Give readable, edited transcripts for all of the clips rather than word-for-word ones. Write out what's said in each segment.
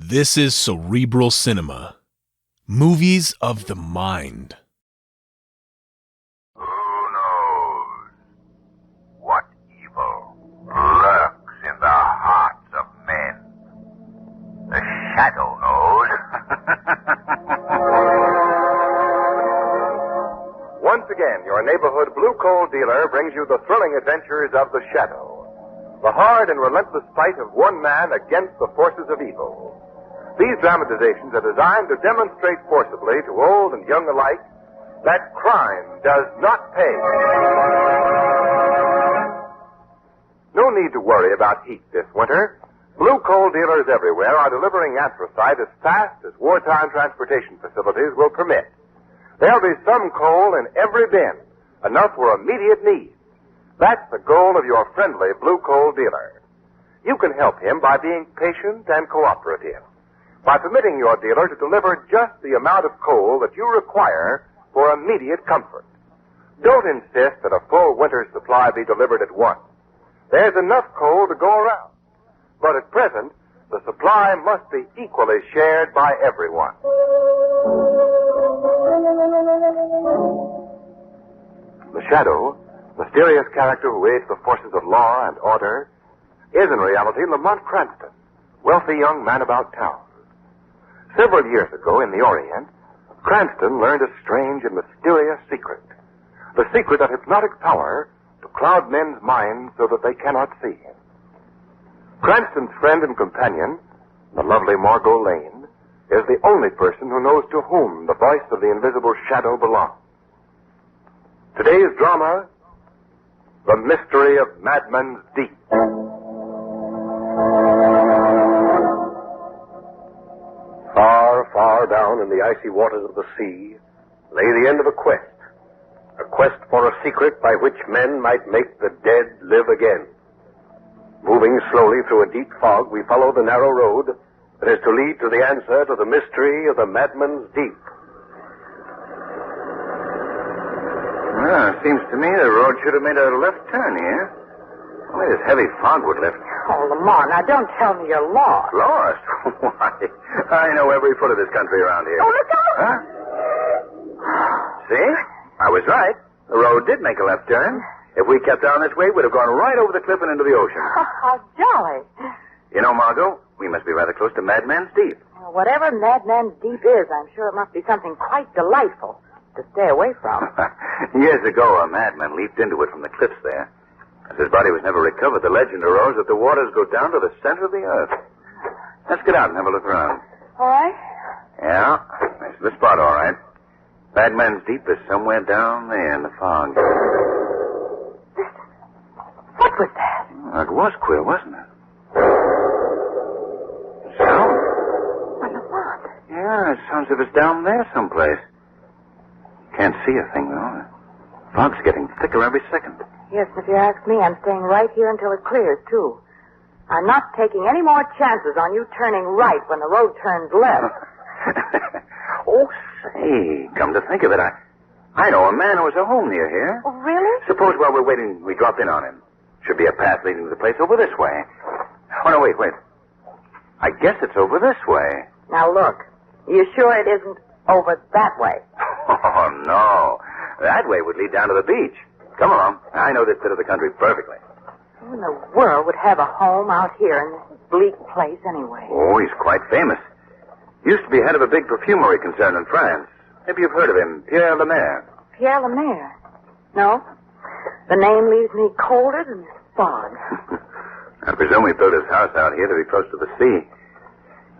This is Cerebral Cinema. Movies of the mind. Who knows what evil lurks in the hearts of men? The shadow knows. Once again, your neighborhood blue coal dealer brings you the thrilling adventures of the shadow. The hard and relentless fight of one man against the forces of evil. These dramatizations are designed to demonstrate forcibly to old and young alike that crime does not pay. No need to worry about heat this winter. Blue coal dealers everywhere are delivering anthracite as fast as wartime transportation facilities will permit. There'll be some coal in every bin, enough for immediate needs. That's the goal of your friendly blue coal dealer. You can help him by being patient and cooperative, by permitting your dealer to deliver just the amount of coal that you require for immediate comfort. Don't insist that a full winter's supply be delivered at once. There's enough coal to go around. But at present, the supply must be equally shared by everyone. The Shadow, mysterious character who aids the forces of law and order, is in reality Lamont Cranston, wealthy young man about town. Several years ago in the Orient, Cranston learned a strange and mysterious secret. The secret of hypnotic power to cloud men's minds so that they cannot see him. Cranston's friend and companion, the lovely Margot Lane, is the only person who knows to whom the voice of the invisible shadow belongs. Today's drama, The Mystery of Madman's Deep. Far, far down in the icy waters of the sea lay the end of a quest for a secret by which men might make the dead live again. Moving slowly through a deep fog, we follow the narrow road that is to lead to the answer to the mystery of the Madman's Deep. Well, it seems to me the road should have made a left turn here. Only this heavy fog would lift. Oh, Lamont, now don't tell me you're lost. Lost? Why? I know every foot of this country around here. Oh, look out! Huh? See? I was right. The road did make a left turn. If we kept on this way, we'd have gone right over the cliff and into the ocean. How jolly. You know, Margot, we must be rather close to Madman's Deep. Well, whatever Madman's Deep is, I'm sure it must be something quite delightful to stay away from. Years ago, a madman leaped into it from the cliffs there. As his body was never recovered, the legend arose that the waters go down to the center of the earth. Let's get out and have a look around. All right. Yeah, this is the spot, all right. Madman's Deep is somewhere down there in the fog. What was that? It was queer, wasn't it? Sound? Well, Lamont. Yeah, it sounds as if it's down there someplace. Can't see a thing, though. The fog's getting thicker every second. Yes, if you ask me, I'm staying right here until it clears, too. I'm not taking any more chances on you turning right when the road turns left. Oh, say, come to think of it, I know a man who has a home near here. Oh, really? Suppose while we're waiting, we drop in on him. Should be a path leading to the place over this way. Oh, no, wait. I guess it's over this way. Now, look. You sure it isn't over that way? Oh, no. That way would lead down to the beach. Come along. I know this bit of the country perfectly. Who in the world would have a home out here in this bleak place anyway? Oh, he's quite famous. Used to be head of a big perfumery concern in France. Maybe you've heard of him, Pierre Lemaire. Pierre Lemaire? No. The name leaves me colder than this fog. I presume he built his house out here to be close to the sea.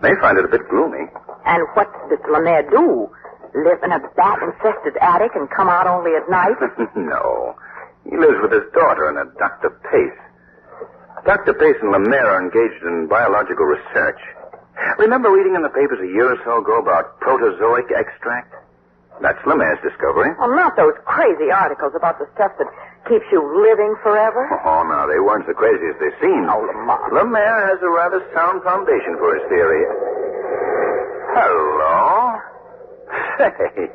They find it a bit gloomy. And what's this Lemaire do? Live in a bat-infested attic and come out only at night? No. He lives with his daughter and a Dr. Pace. Dr. Pace and Lemaire are engaged in biological research. Remember reading in the papers a year or so ago about protozoic extract? That's Lemaire's discovery. Well, not those crazy articles about the stuff that keeps you living forever. Oh, no, they weren't so crazy as they seemed. Oh, Lamont. Lemaire has a rather sound foundation for his theory. Hello? Say,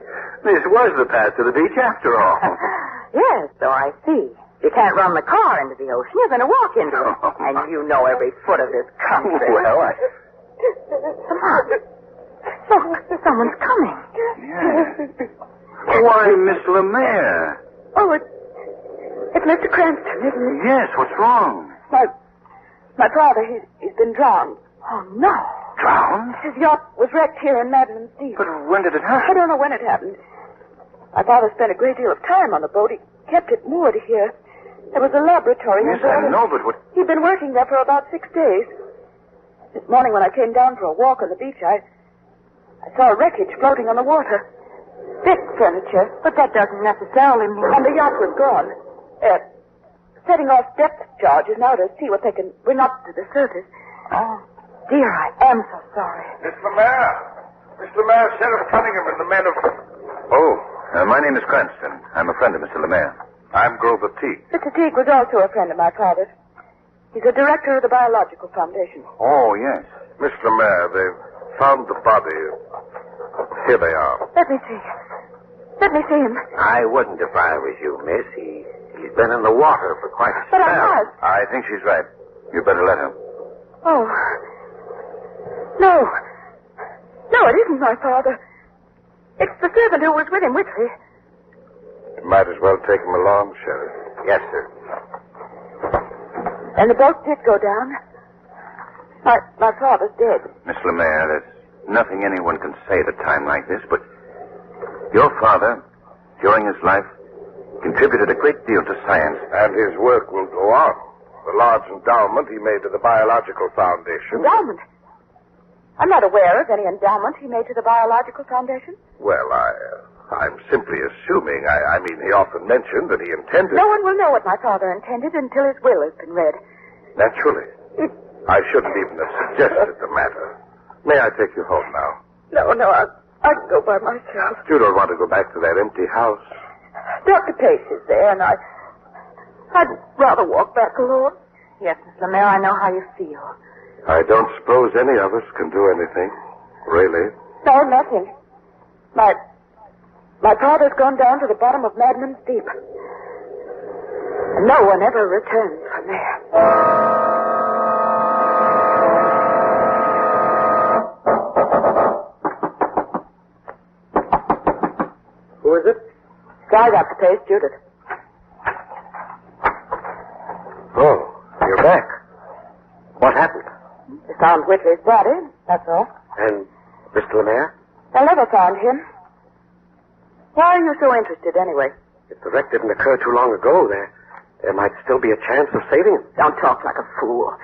this was the path to the beach after all. Yes, so I see. You can't run the car into the ocean. You're going to walk into it. Oh, and you know every foot of this country. Well, Come on. Why, Miss Lemaire. Oh, it's Mr. Cranston, isn't it? Yes, what's wrong? My father, he's been drowned. Oh, no. Drowned? His yacht was wrecked here in Madman Deep. But when did it I happen? don't know when it happened. My father spent a great deal of time on the boat. He kept it moored here. There was a laboratory. Yes, I know, but what... He'd been working there for about 6 days. This morning when I came down for a walk on the beach, I saw a wreckage floating on the water. Thick furniture. But that doesn't necessarily mean... And the yacht was gone. Setting off depth charges now to see what they can bring up to the surface. Oh, dear, I am so sorry. Miss Lemaire. Miss Lemaire, Sheriff Cunningham and the men of... Oh, my name is Cranston. I'm a friend of Mr. Lemaire. I'm Grover Teague. Mr. Teague was also a friend of my father's. He's a director of the Biological Foundation. Oh, yes. Miss Lemaire, they've found the body. Here they are. Let me see. Let me see him. I wouldn't if I was you, miss. He's been in the water for quite a But spell. I must. I think she's right. You better let her. Oh. No. No, it isn't my father. It's the servant who was with him, Whitley. You might as well take him along, Sheriff. Yes, sir. And the boat did go down. My father's dead. Miss Lemaire, there's nothing anyone can say at a time like this, but your father, during his life, contributed a great deal to science. And his work will go on. The large endowment he made to the Biological Foundation. Endowment? I'm not aware of any endowment he made to the Biological Foundation. Well, I'm simply assuming. I mean, he often mentioned that he intended... No one will know what my father intended until his will has been read. Naturally. I shouldn't even have suggested the matter. May I take you home now? No, I can go by myself. You don't want to go back to that empty house? Dr. Pace is there, and I'd rather walk back alone. Yes, Miss Lemaire, I know how you feel. I don't suppose any of us can do anything. Really. No, nothing. My father's gone down to the bottom of Madman's Deep. And no one ever returns from there. Who is it? Sky, Dr. Pace, Judith. Oh, you're back. What happened? They found Whitley's body, that's all. And Mr. Lemaire? They never found him. Why are you so interested, anyway? If the wreck didn't occur too long ago, there might still be a chance of saving him. Don't talk like a fool.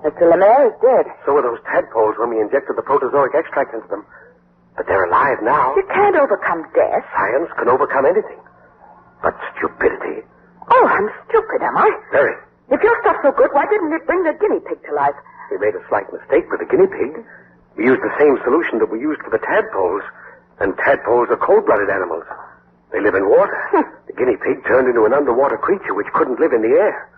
Mr. Lemaire is dead. So were those tadpoles when we injected the protozoic extract into them. But they're alive now. You can't overcome death. Science can overcome anything. But stupidity... Oh, I'm stupid, am I? Very. If your stuff's so good, why didn't it bring the guinea pig to life? We made a slight mistake with the guinea pig. We used the same solution that we used for the tadpoles. And tadpoles are cold-blooded animals. They live in water. The guinea pig turned into an underwater creature which couldn't live in the air.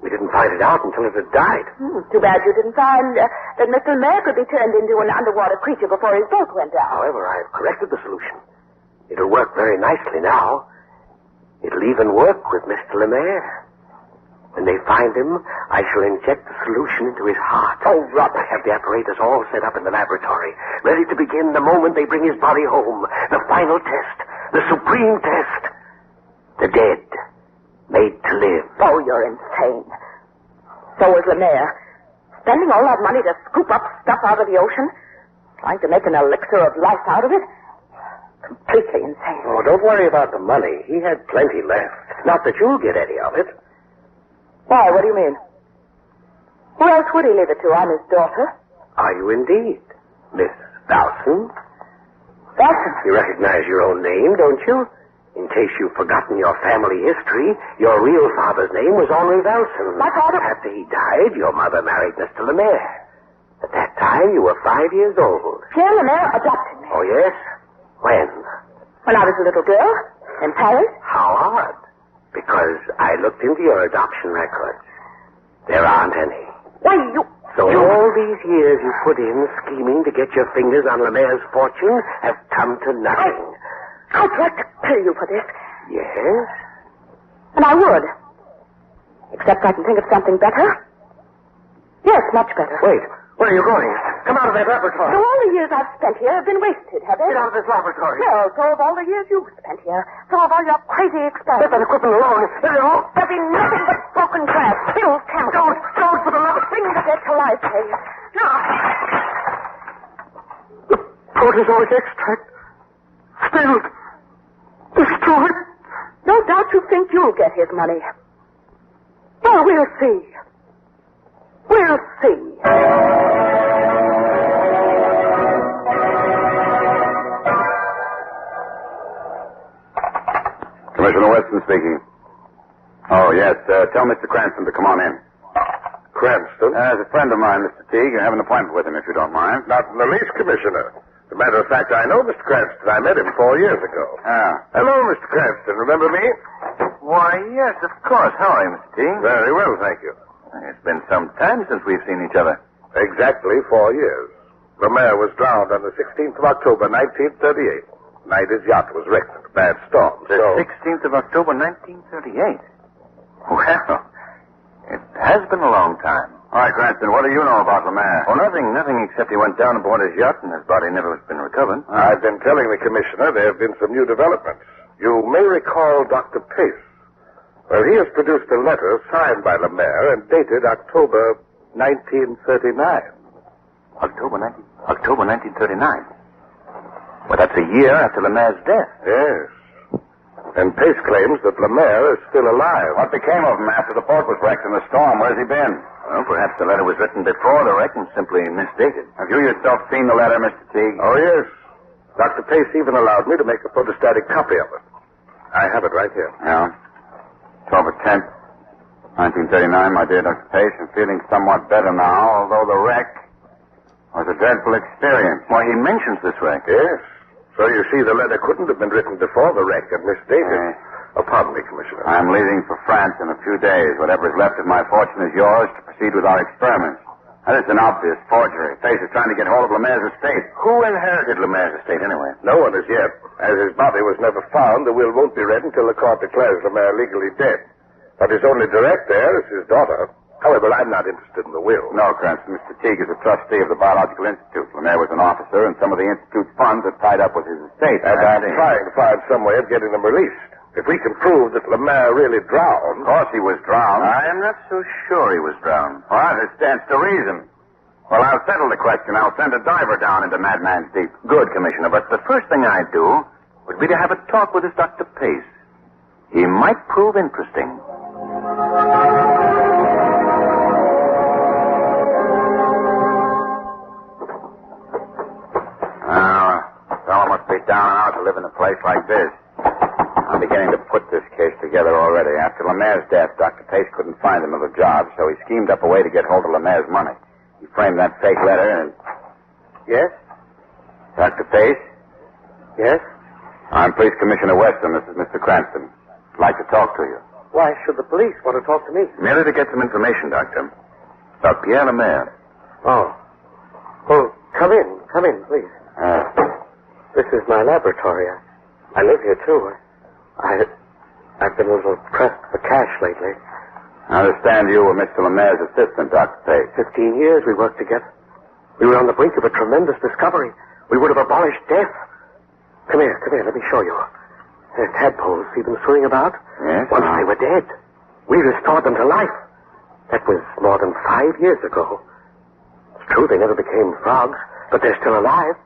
We didn't find it out until it had died. Too bad you didn't find that Mr. Lemaire could be turned into an underwater creature before his boat went down. However, I have corrected the solution. It'll work very nicely now. It'll even work with Mr. Lemaire. When they find him, I shall inject the solution into his heart. Oh, rubbish. I have the apparatus all set up in the laboratory, ready to begin the moment they bring his body home. The final test, the supreme test. The dead, made to live. Oh, you're insane. So was Lemaire. Spending all that money to scoop up stuff out of the ocean, trying to make an elixir of life out of it. Completely insane. Oh, don't worry about the money. He had plenty left. Not that you'll get any of it. Why, what do you mean? Who else would he leave it to? I'm his daughter. Are you indeed, Miss Dawson? Dawson? You recognize your own name, don't you? In case you've forgotten your family history, your real father's name was Henri Velson. My father... After he died, your mother married Mr. Lemaire. At that time, you were 5 years old. Pierre Lemaire adopted me. Oh, yes? When? When I was a little girl, in Paris. How odd. Because I looked into your adoption records. There aren't any. Why, you... So all these years you put in scheming to get your fingers on Lemaire's fortune have come to nothing. I'd like to kill you for this. Yes? And I would. Except I can think of something better. Yes, much better. Wait. Where are you going? Come out of that laboratory. So all the years I've spent here have been wasted, have they? Get out of this laboratory. No, so have all the years you've spent here. So have all your crazy experiments. Let that equipment alone. There'll be nothing but broken glass, spilled chemicals. Don't, for the love of... Bring the dead to life, please. Now. Protozoic extract. Spilled. Destroyed. No doubt you think you'll get his money. Well, we'll see. We'll see. Commissioner Weston speaking. Oh, yes. Tell Mr. Cranston to come on in. Cranston? As a friend of mine, Mr. Teague. I have an appointment with him, if you don't mind. Not in the least, Commissioner. As a matter of fact, I know Mr. Cranston. I met him 4 years ago. Ah. Hello, Mr. Cranston. Remember me? Why, yes, of course. How are you, Mr. Teague? Very well, thank you. It's been some time since we've seen each other. Exactly 4 years. Lemaire was drowned on the 16th of October, 1938. Night his yacht was wrecked in a bad storm. The 16th of October, 1938. Well, it has been a long time. All right, Cranston, what do you know about Lemaire? Oh, nothing except he went down aboard his yacht and his body never has been recovered. I've been telling the Commissioner there have been some new developments. You may recall Dr. Pace. Well, he has produced a letter signed by Lemaire and dated October 1939. October 1939? Well, that's a year after Lemaire's death. Yes. And Pace claims that Lemaire is still alive. What became of him after the boat was wrecked in the storm? Where's he been? Well, perhaps the letter was written before the wreck and simply misdated. Have you yourself seen the letter, Mr. Teague? Oh, yes. Dr. Pace even allowed me to make a photostatic copy of it. I have it right here. Yeah. October 10th, 1939, my dear Dr. Pace. I'm feeling somewhat better now, although the wreck was a dreadful experience. Why, he mentions this wreck. Yes. So you see, the letter couldn't have been written before the wreck and misdated. Oh, pardon me, Commissioner. I'm leaving for France in a few days. Whatever is left of my fortune is yours to proceed with our experiments. That is an obvious forgery. Pace is trying to get hold of Lemaire's estate. Who inherited Lemaire's estate, anyway? No one as yet. As his body was never found, the will won't be read until the court declares Lemaire legally dead. But his only direct heir is his daughter. However, I'm not interested in the will. No, Cranston. Mr. Teague is a trustee of the Biological Institute. Lemaire was an officer, and some of the Institute's funds are tied up with his estate. And I'm trying to find some way of getting them released. If we can prove that Lemaire really drowned... Of course he was drowned. I'm not so sure he was drowned. Well, that stands to reason. Well, I'll settle the question. I'll send a diver down into Madman's Deep. Good, Commissioner, but the first thing I'd do would be to have a talk with this Dr. Pace. He might prove interesting. Fellow must be down and out to live in a place like this. I'm beginning to put this case together already. After Lemaire's death, Dr. Pace couldn't find another job, so he schemed up a way to get hold of Lemaire's money. He framed that fake letter and... Yes? Dr. Pace? Yes? I'm Police Commissioner Weston. This is Mr. Cranston. I'd like to talk to you. Why should the police want to talk to me? Merely to get some information, Doctor. About Pierre Lemaire. Oh. Well, come in, please. This is my laboratory. I live here, too. I've been a little pressed for cash lately. I understand you were Mr. Lemaire's assistant, Dr. Pace. 15 years we worked together. We were on the brink of a tremendous discovery. We would have abolished death. Come here, let me show you. They're tadpoles. See them swimming about? Yes. Once they were dead. We restored them to life. That was more than 5 years ago. It's true they never became frogs, but they're still alive.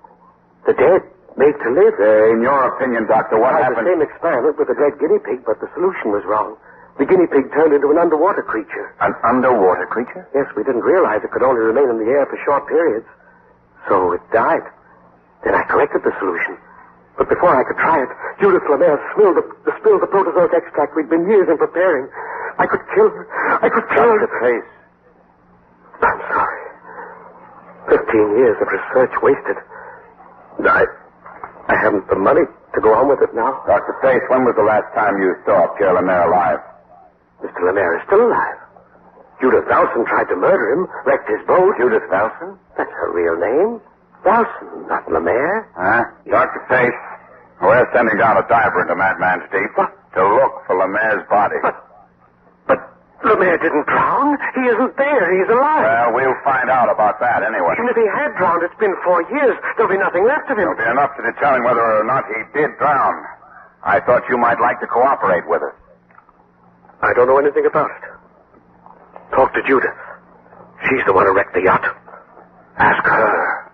The dead, made to live. In your opinion, Doctor, what happened? The same experiment with the dead guinea pig, but the solution was wrong. The guinea pig turned into an underwater creature. An underwater creature? Yes, we didn't realize it could only remain in the air for short periods. So it died. Then I corrected the solution. But before I could try it, Judith Lemaire spilled the protozoic extract we'd been years in preparing. I could kill her. Dr. Pace. I'm sorry. 15 years of research wasted. I haven't the money to go on with it now. Dr. Pace, when was the last time you saw Pierre Lemaire alive? Mr. Lemaire is still alive. Judith Valson tried to murder him, wrecked his boat. Judith Valson? That's her real name. Valson, not Lemaire. Dr. Pace, we're sending down a diver into Madman's Deep to look for Lemaire's body. But Lemaire didn't drown. He isn't there. He's alive. Well, we'll find out about that anyway. Even if he had drowned, it's been 4 years. There'll be nothing left of him. There'll be enough to determine whether or not he did drown. I thought you might like to cooperate with us. I don't know anything about it. Talk to Judith. She's the one who wrecked the yacht. Ask her.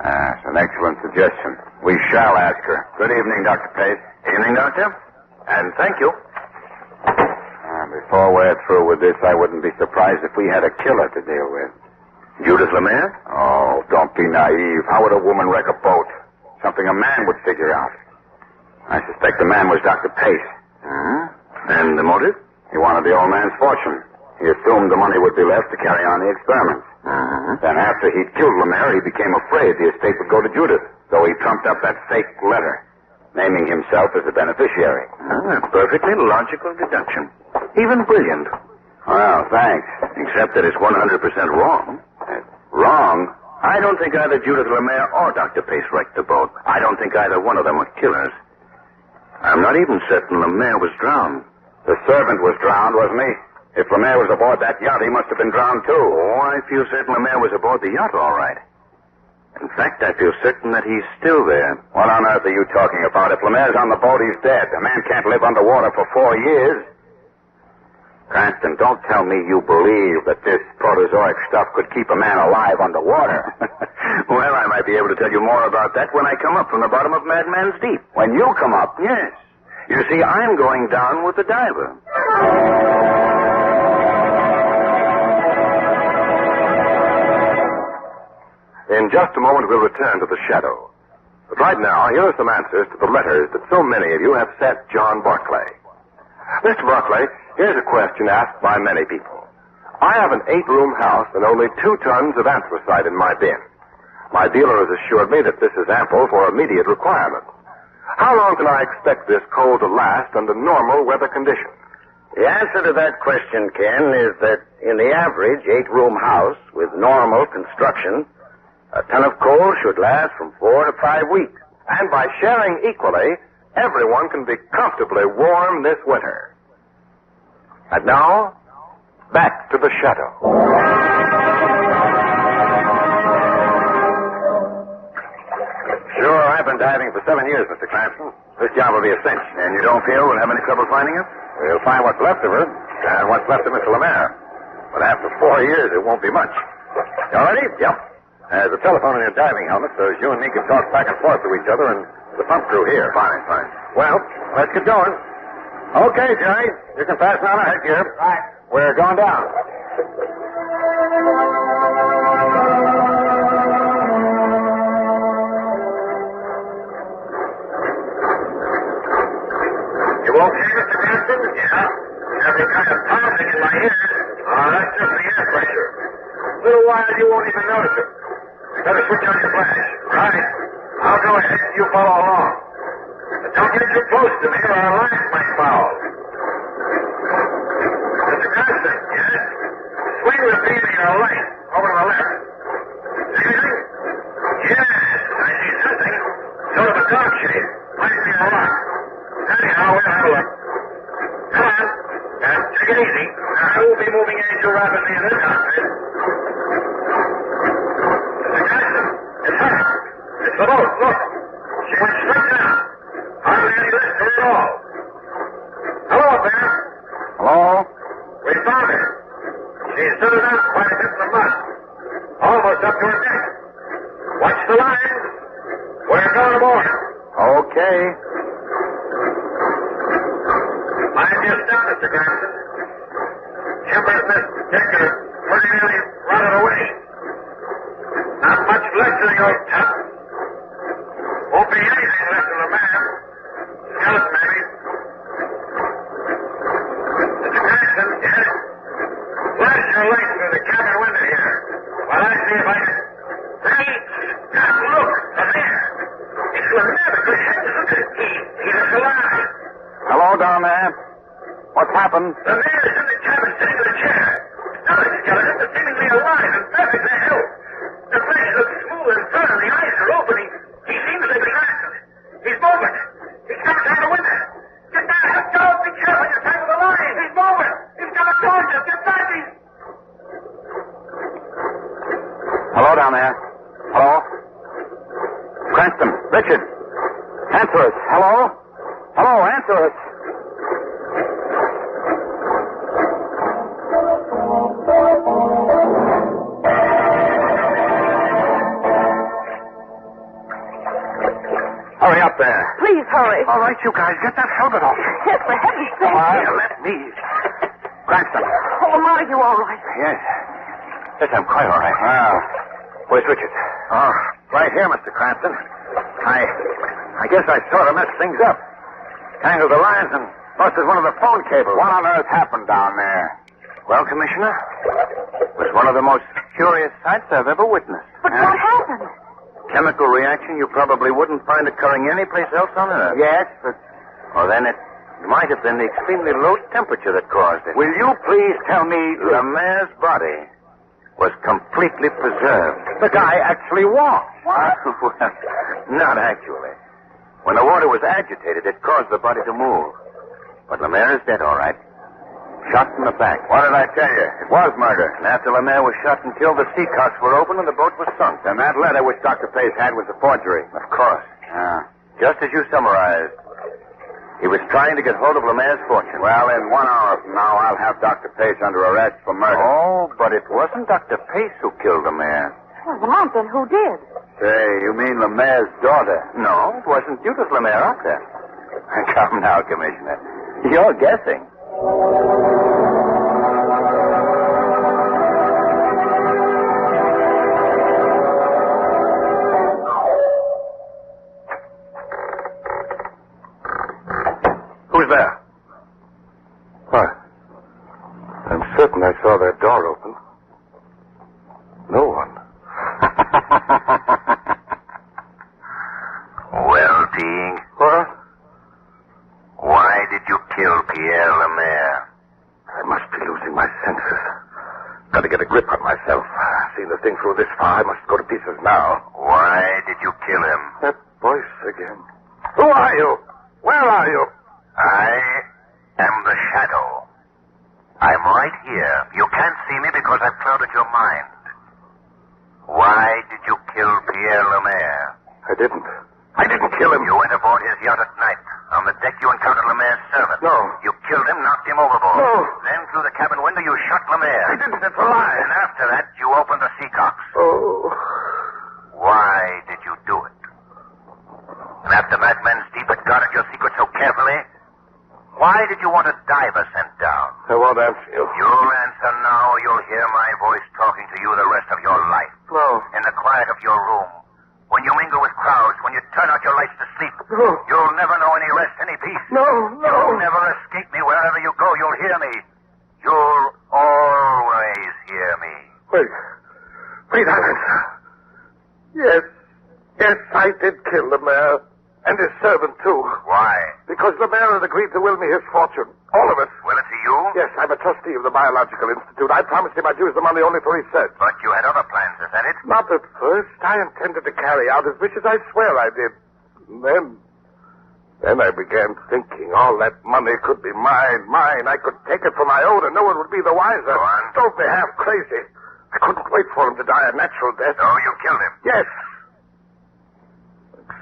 That's an excellent suggestion. We shall ask her. Good evening, Dr. Pace. Evening, Doctor. And thank you. Before we're through with this, I wouldn't be surprised if we had a killer to deal with. Judith Lemaire? Oh, don't be naive. How would a woman wreck a boat? Something a man would figure out. I suspect the man was Dr. Pace. And the motive? He wanted the old man's fortune. He assumed the money would be left to carry on the experiments. Then after he'd killed Lemaire, he became afraid the estate would go to Judith. So he trumped up that fake letter, naming himself as the beneficiary. That's perfectly logical deduction. Even brilliant. Well, thanks. Except that it's 100% wrong. Wrong? I don't think either Judith Lemaire or Dr. Pace wrecked the boat. I don't think either one of them were killers. I'm not even certain Lemaire was drowned. The servant was drowned, wasn't he? If Lemaire was aboard that yacht, he must have been drowned, too. Oh, I feel certain Lemaire was aboard the yacht, all right. In fact, I feel certain that he's still there. What on earth are you talking about? If Lemaire's on the boat, he's dead. A man can't live underwater for 4 years. Cranston, don't tell me you believe that this protozoic stuff could keep a man alive underwater. Well, I might be able to tell you more about that when I come up from the bottom of Madman's Deep. When you come up? Yes. You see, I'm going down with the diver. In just a moment, we'll return to the shadow. But right now, here are some answers to the letters that so many of you have sent John Barclay. Mr. Barclay, here's a question asked by many people. I have an 8-room house and only 2 tons of anthracite in my bin. My dealer has assured me that this is ample for immediate requirements. How long can I expect this coal to last under normal weather conditions? The answer to that question, Ken, is that in the average 8-room house with normal construction, a ton of coal should last from 4 to 5 weeks. And by sharing equally, everyone can be comfortably warm this winter. And now, back to the shadow. Sure, I've been diving for 7 years, Mr. Cranston. This job will be a cinch. And you don't feel we'll have any trouble finding her? We'll find what's left of her, and what's left of Mr. Lemaire. But after 4 years, it won't be much. You all ready? Yep. There's a telephone in your diving helmet, so you and me can talk back and forth to each other, and the pump crew here. Fine. Well, let's get going. Okay, Jerry. You can fasten on our headgear. Right. We're going down. You okay, Mr. Cranston? Yeah. Every kind of pounding in my ears. That's just the air pressure. A little while, you won't even notice it. Better switch on your flash. Right. I'll go ahead and you follow along. But don't get too close to me or our lines might foul. Mr. Cranston, yes? Swing the beam of your light over to the left. See anything? Yes, I see something. Sort of a dark shade. Might be a rock. Anyhow, we'll have a look. Come on. And take it easy. I won't be moving any too rapidly in this outfit. Mr. Cranston, it's her. It's the boat. Look. She went straight down. Hardly any risk to her at all. Hello up there. Hello? We found her. She's stood out quite a bit in the mud. Almost up to her neck. Watch the lines. We're going aboard. Okay. Mind your step, Mr. Cranston. Timbers in this deck are pretty nearly rotted away. Not much left of the old top. Won't be anything left of the man. Skeleton, maybe. Mr. Cranston, yes? Flash your light through the cabin window here while I see if I can... Great Scott, look! Up there! It's Lemaire, the good head. Look at it. He's alive. Hello down there. What's happened? Lemaire is in the cabin sitting in a chair. Another skeleton is seemingly alive and perfectly healthy. The flesh looks smooth and firm. The eyes are open. He seems to be active. He's moving. He's coming down the window. Get down. Let's go. Be careful. You're tied to the line. He's moving. He's got a torch Hello? Cranston, Richard. Answer us. Hello? Hello, answer us. Hurry up there. Please hurry. All right, you guys, get that helmet off. Yes, for heaven's sake. Here, let me. Cranston. Oh, Lamar, you all right? Yes. Yes, I'm quite all right. Well, where's Richard? Oh, right here, Mr. Cranston. I guess I sort of messed things up. Tangled the lines and busted one of the phone cables. What on earth happened down there? Well, Commissioner, it was one of the most curious sights I've ever witnessed. But what happened? Chemical reaction you probably wouldn't find occurring anyplace else on Earth. Yes, but... Well, then it might have been the extremely low temperature that caused it. Will you please tell me... Lemaire's body was completely preserved. The guy actually walked. What? Well, not actually. When the water was agitated, it caused the body to move. But Lemaire is dead, all right. Shot in the back. What did I tell you? It was murder. And after Lemaire was shot and killed, the sea cocks were open and the boat was sunk. And that letter which Dr. Pace had was a forgery. Of course. Just as you summarized. He was trying to get hold of Lemaire's fortune. Well, in 1 hour from now, I'll have Dr. Pace under arrest for murder. Oh, but it wasn't Dr. Pace who killed Lemaire. Well, Lamont, then who did? Say, you mean Lemaire's daughter? No, it wasn't Judith Lemaire out there. Come now, Commissioner. You're guessing. Who's there? What? I'm certain I saw that door open. No one. Well, Teague. What? Why did you kill Pierre Lemaire? I must be losing my senses. Got to get a grip on myself. Seen the thing through this far. I must go to pieces now. Why did you kill him? That voice again. Who are you? Where are you? I am the shadow. I'm right here. You can't see me because I've clouded your mind. Why did you kill Pierre Lemaire? I didn't kill him. You went aboard his yacht at night. On the deck you encountered Lemaire's servant. No. You killed him, knocked him overboard. No. Then through the cabin window you shot Lemaire. I didn't. It's a lie. And after that you opened the Seacocks. Oh. Why did you do it? And after Madman's deep had guarded your secret so carefully, why did you want a diver sent down? I won't answer you. You'll answer now or you'll hear my voice talking to you the rest of your life. No. In the quiet of your room. When you mingle with crowds, when you turn out your lights to sleep. No. You'll never know any rest, any peace. No. You'll never escape me. Wherever you go, you'll hear me. You'll always hear me. Wait, I'll answer. Yes, I did kill Lemaire. And his servant, too. Why? Because Lemaire had agreed to will me his fortune. All of it. Will it to you? Yes, I'm a trustee of the Biological Institute. I promised him I'd use the money only for research. But you had other plans, is that it? Not at first. I intended to carry out his wishes. I swear I did. And then I began thinking all that money could be mine. I could take it for my own and no one would be the wiser. Go on. Don't be half crazy. I couldn't wait for him to die a natural death. So you killed him? Yes.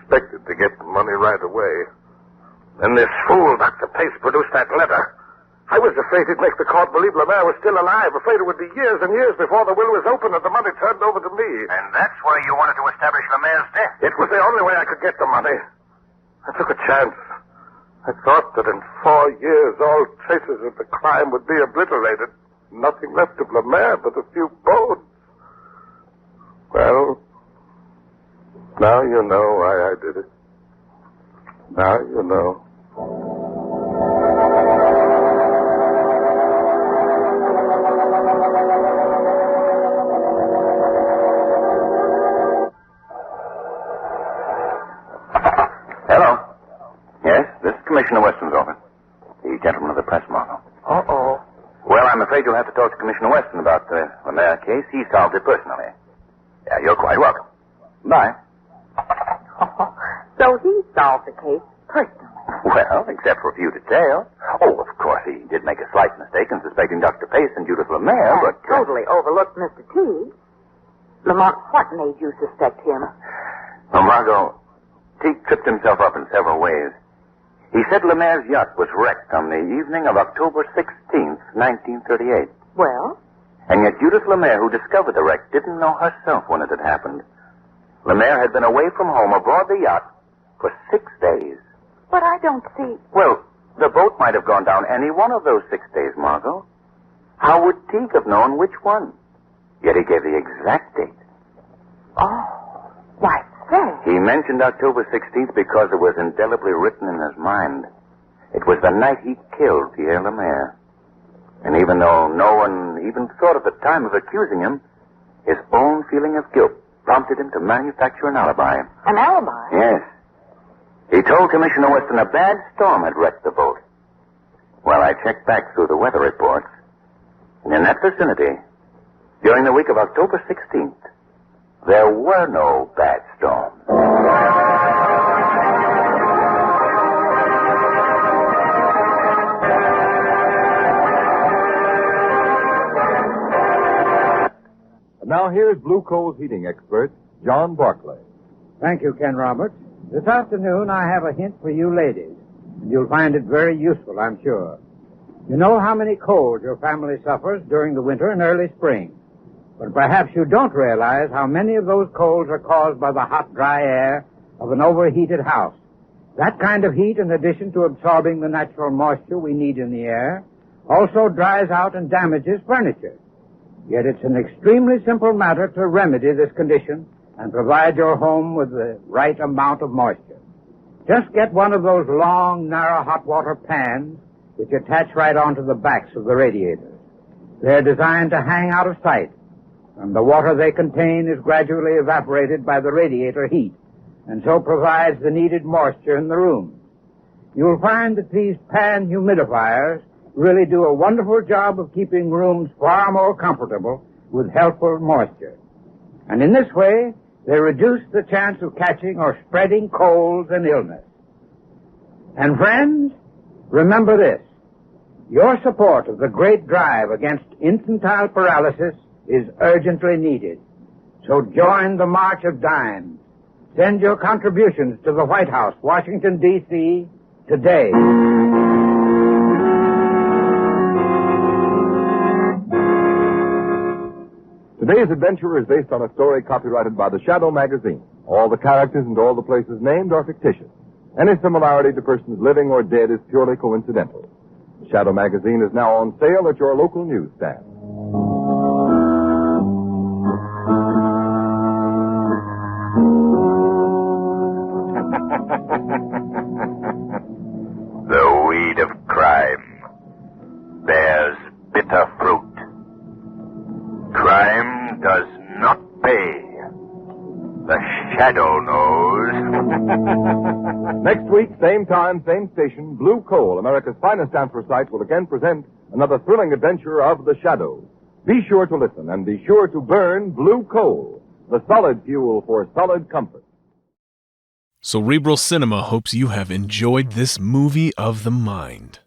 Expected to get the money right away. Then this fool, Dr. Pace, produced that letter. I was afraid he'd make the court believe Lemaire was still alive. Afraid it would be years and years before the will was opened and the money turned over to me. And that's why you wanted to establish Lemaire's death? It was the only way I could get the money. I took a chance. I thought that in 4 years all traces of the crime would be obliterated. Nothing left of Lemaire but a few bones. Well, now you know why I did it. Now you know. Hello. Yes, this is Commissioner Weston's office. The gentleman of the press model. Uh-oh. Well, I'm afraid you'll have to talk to Commissioner Weston about the Lemaire case. He solved it personally. Yeah, you're quite welcome. Bye. So he solved the case personally. Well, except for a few details. Oh, of course, he did make a slight mistake in suspecting Dr. Pace and Judith Lemaire, but... Totally overlooked Mr. Teague. Lamont, what made you suspect him? Well, Margot, Teague tripped himself up in several ways. He said Lemaire's yacht was wrecked on the evening of October 16th, 1938. Well? And yet Judith Lemaire, who discovered the wreck, didn't know herself when it had happened. Lemaire had been away from home aboard the yacht for 6 days. But I don't see... Well, the boat might have gone down any one of those 6 days, Margot. How would Teague have known which one? Yet he gave the exact date. Oh, why, say. He mentioned October 16th because it was indelibly written in his mind. It was the night he killed Pierre Lemaire. And even though no one even thought at the time of accusing him, his own feeling of guilt prompted him to manufacture an alibi. An alibi? Yes. He told Commissioner Weston a bad storm had wrecked the boat. Well, I checked back through the weather reports, and in that vicinity, during the week of October 16th, there were no bad storms. And now here's Blue Coal's heating expert, John Barclay. Thank you, Ken Roberts. This afternoon I have a hint for you ladies, and you'll find it very useful, I'm sure. You know how many colds your family suffers during the winter and early spring. But perhaps you don't realize how many of those colds are caused by the hot, dry air of an overheated house. That kind of heat, in addition to absorbing the natural moisture we need in the air, also dries out and damages furniture. Yet it's an extremely simple matter to remedy this condition and provide your home with the right amount of moisture. Just get one of those long, narrow hot water pans which attach right onto the backs of the radiators. They're designed to hang out of sight, and the water they contain is gradually evaporated by the radiator heat, and so provides the needed moisture in the room. You'll find that these pan humidifiers really do a wonderful job of keeping rooms far more comfortable with helpful moisture. And in this way, they reduce the chance of catching or spreading colds and illness. And friends, remember this. Your support of the great drive against infantile paralysis is urgently needed. So join the March of Dimes. Send your contributions to the White House, Washington, D.C., today. Today's adventure is based on a story copyrighted by the Shadow magazine. All the characters and all the places named are fictitious. Any similarity to persons living or dead is purely coincidental. The Shadow magazine is now on sale at your local newsstand. The weed of crime bears bitter fruit. Crime does not pay. The Shadow knows. Next week, same time, same station, Blue Coal, America's finest anthracite, will again present another thrilling adventure of the Shadow. Be sure to listen and be sure to burn Blue Coal, the solid fuel for solid comfort. Cerebral Cinema hopes you have enjoyed this movie of the mind.